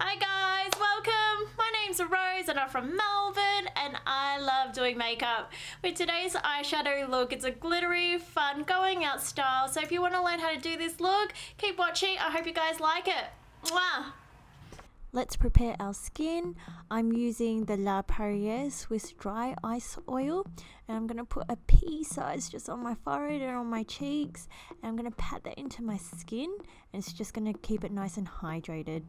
Hi guys, welcome! My name's Rose and I'm from Melbourne and I love doing makeup. With today's eyeshadow look, it's a glittery, fun, going out style. So if you want to learn how to do this look, keep watching. I hope you guys like it. Mwah! Let's prepare our skin. I'm using the La Swiss Dry Ice Oil and I'm going to put a pea size just on my forehead and on my cheeks, and I'm going to pat that into my skin, and it's just going to keep it nice and hydrated.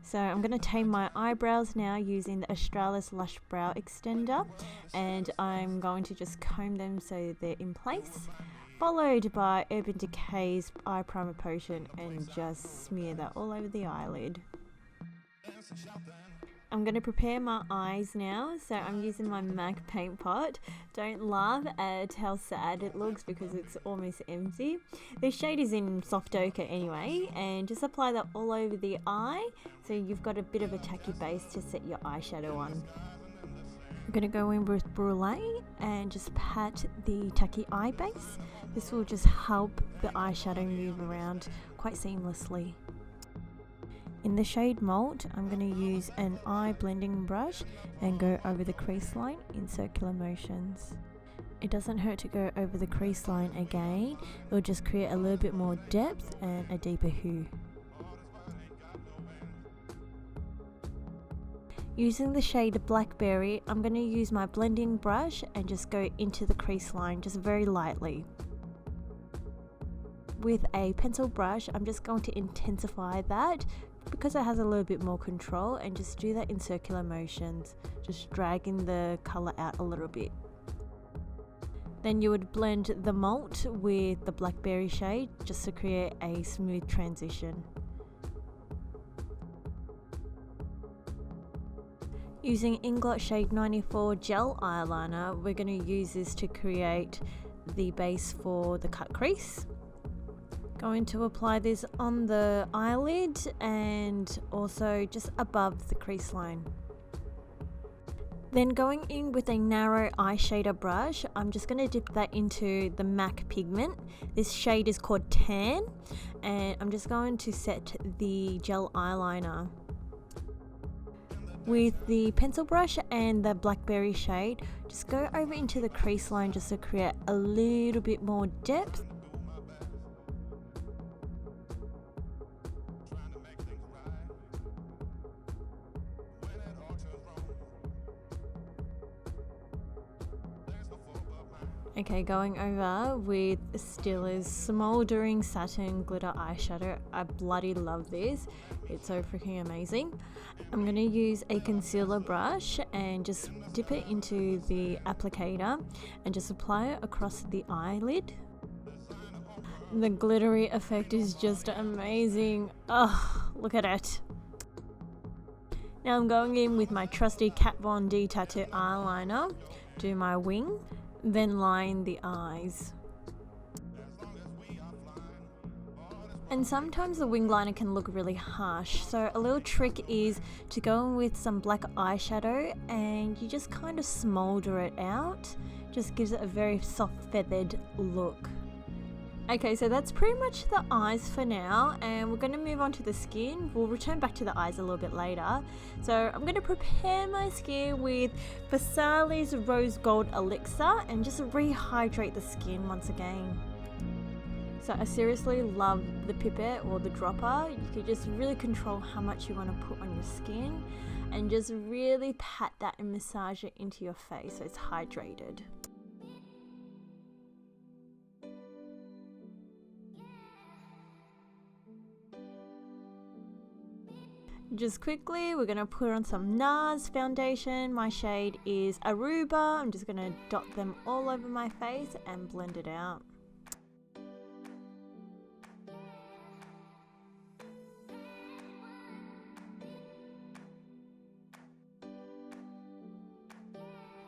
So I'm going to tame my eyebrows now using the Australis Lash Brow Extender, and I'm going to just comb them so they're in place, followed by Urban Decay's Eye Primer Potion, and just smear that all over the eyelid. I'm going to prepare my eyes now, so I'm using my MAC paint pot. Don't laugh at how sad it looks because it's almost empty. This shade is in Soft Ochre anyway, and just apply that all over the eye so you've got a bit of a tacky base to set your eyeshadow on. I'm going to go in with Brulee and just pat the tacky eye base. This will just help the eyeshadow move around quite seamlessly. In the shade Malt, I'm going to use an eye blending brush and go over the crease line in circular motions. It doesn't hurt to go over the crease line again, it'll just create a little bit more depth and a deeper hue. Using the shade Blackberry, I'm going to use my blending brush and just go into the crease line just very lightly. With a pencil brush, I'm just going to intensify that because it has a little bit more control, and just do that in circular motions, just dragging the color out a little bit. Then you would blend the Malt with the Blackberry shade just to create a smooth transition. Using Inglot shade 94 gel eyeliner, we're going to use this to create the base for the cut crease. Going to apply this on the eyelid and also just above the crease line. Then going in with a narrow eyeshadow brush, I'm just going to dip that into the MAC Pigment. This shade is called Tan, and I'm just going to set the gel eyeliner. With the pencil brush and the Blackberry shade, just go over into the crease line just to create a little bit more depth. Okay, going over with Stila's Smouldering Satin Glitter Eyeshadow. I bloody love this. It's so freaking amazing. I'm going to use a concealer brush and just dip it into the applicator and just apply it across the eyelid. The glittery effect is just amazing. Oh, look at it. Now I'm going in with my trusty Kat Von D Tattoo Eyeliner, do my wing, then line the eyes. And sometimes the wing liner can look really harsh, so a little trick is to go in with some black eyeshadow and you just kind of smolder it out. Just gives it a very soft feathered look. Okay, so that's pretty much the eyes for now, and we're going to move on to the skin. We'll return back to the eyes a little bit later. So I'm going to prepare my skin with Australis Rose Gold Elixir and just rehydrate the skin once again. So I seriously love the pipette or the dropper. You can just really control how much you want to put on your skin and just really pat that and massage it into your face so it's hydrated. Just quickly, we're going to put on some NARS foundation. My shade is Aruba. I'm just going to dot them all over my face and blend it out.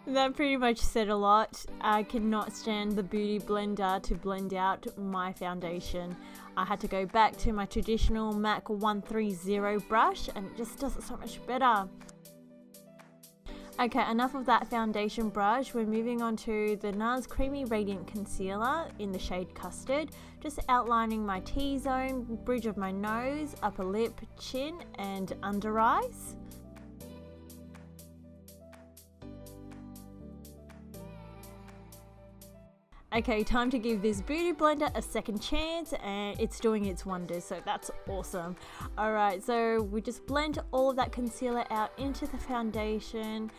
That pretty much said a lot. I cannot stand the Beauty Blender to blend out my foundation. I had to go back to my traditional MAC 130 brush and it just does it so much better. Okay, enough of that foundation brush. We're moving on to the NARS Creamy Radiant Concealer in the shade Custard. Just outlining my T-zone, bridge of my nose, upper lip, chin and under eyes. Okay, time to give this beauty blender a second chance, and it's doing its wonders, so that's awesome. Alright, so we just blend all of that concealer out into the foundation.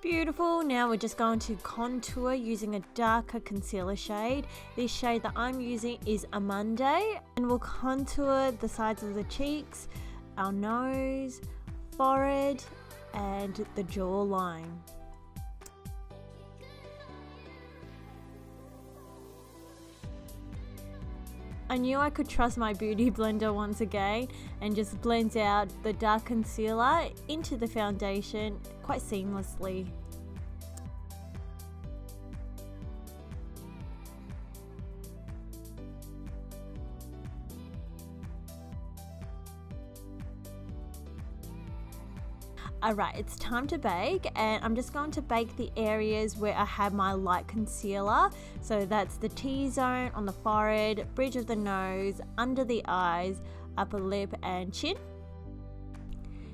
Beautiful. Now we're just going to contour using a darker concealer shade. This shade that I'm using is Amande, and we'll contour the sides of the cheeks, our nose, forehead and the jawline. I knew I could trust my beauty blender once again, and just blends out the dark concealer into the foundation quite seamlessly. Alright, it's time to bake, and I'm just going to bake the areas where I have my light concealer. So that's the T-zone on the forehead, bridge of the nose, under the eyes, upper lip and chin.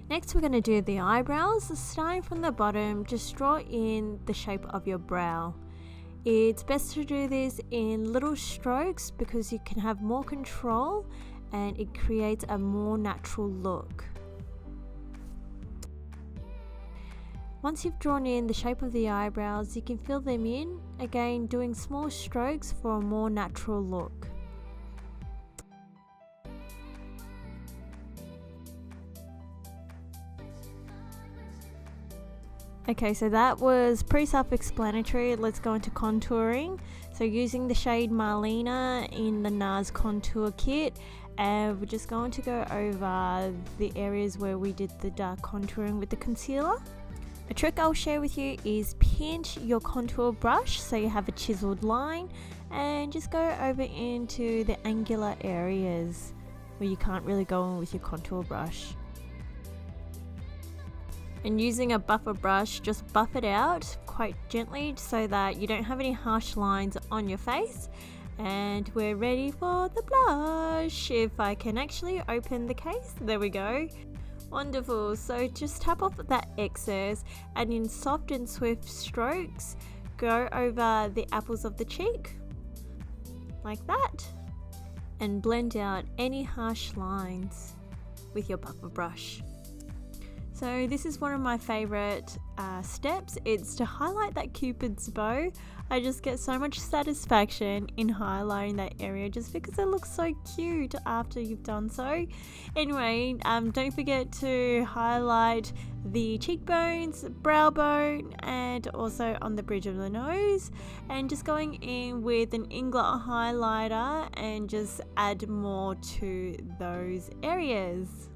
Next we're going to do the eyebrows. Starting from the bottom, just draw in the shape of your brow. It's best to do this in little strokes because you can have more control and it creates a more natural look. Once you've drawn in the shape of the eyebrows, you can fill them in, again doing small strokes for a more natural look. Okay, so that was pretty self-explanatory. Let's go into contouring. So using the shade Marlena in the NARS contour kit, and we're just going to go over the areas where we did the dark contouring with the concealer. A trick I'll share with you is pinch your contour brush so you have a chiseled line, and just go over into the angular areas where you can't really go in with your contour brush. And using a buffer brush, just buff it out quite gently so that you don't have any harsh lines on your face. And we're ready for the blush. If I can actually open the case, there we go. Wonderful. So just tap off that excess and in soft and swift strokes go over the apples of the cheek like that, and blend out any harsh lines with your buffer brush. So this is one of my favorite steps. It's to highlight that Cupid's bow. I just get so much satisfaction in highlighting that area just because it looks so cute after you've done so. Anyway, don't forget to highlight the cheekbones, brow bone, and also on the bridge of the nose. And just going in with an Inglot highlighter and just add more to those areas.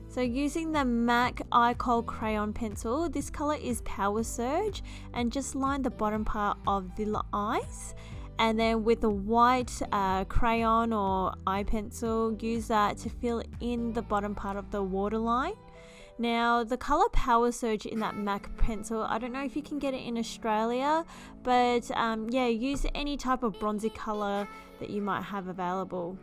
So using the MAC Eye Kohl Crayon Pencil, this colour is Power Surge, and just line the bottom part of the eyes. And then with a white crayon or eye pencil, use that to fill in the bottom part of the waterline. Now the colour Power Surge in that MAC pencil, I don't know if you can get it in Australia, but yeah, use any type of bronzy colour that you might have available.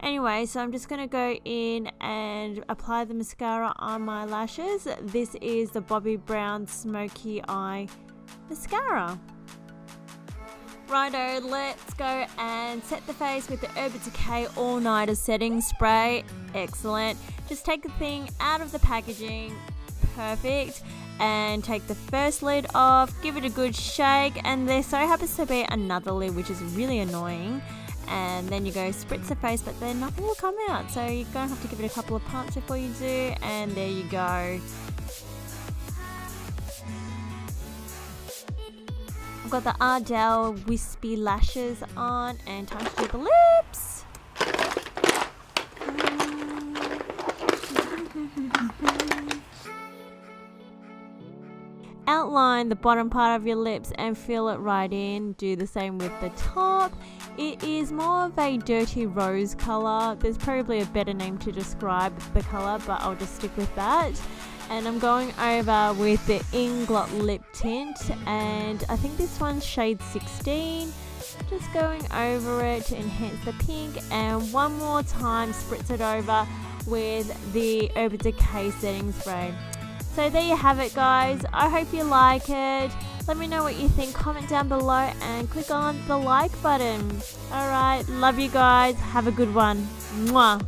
Anyway, so I'm just going to go in and apply the mascara on my lashes. This is the Bobbi Brown Smoky Eye Mascara. Righto, let's go and set the face with the Urban Decay All Nighter Setting Spray. Excellent. Just take the thing out of the packaging. Perfect. And take the first lid off, give it a good shake, and there so happens to be another lid which is really annoying. And then you go spritz the face, but then nothing will come out, so you're going to have to give it a couple of pumps before you do, and there you go. I've got the Ardell Wispy Lashes on, and time to do the lips. Outline the bottom part of your lips and fill it right in. Do the same with the top. It is more of a dirty rose colour. There's probably a better name to describe the colour, but I'll just stick with that. And I'm going over with the Inglot lip tint, and I think this one's shade 16. Just going over it to enhance the pink, and one more time spritz it over with the Urban Decay setting spray. So there you have it, guys. I hope you like it. Let me know what you think, comment down below and click on the like button. Alright, love you guys. Have a good one. Mwah.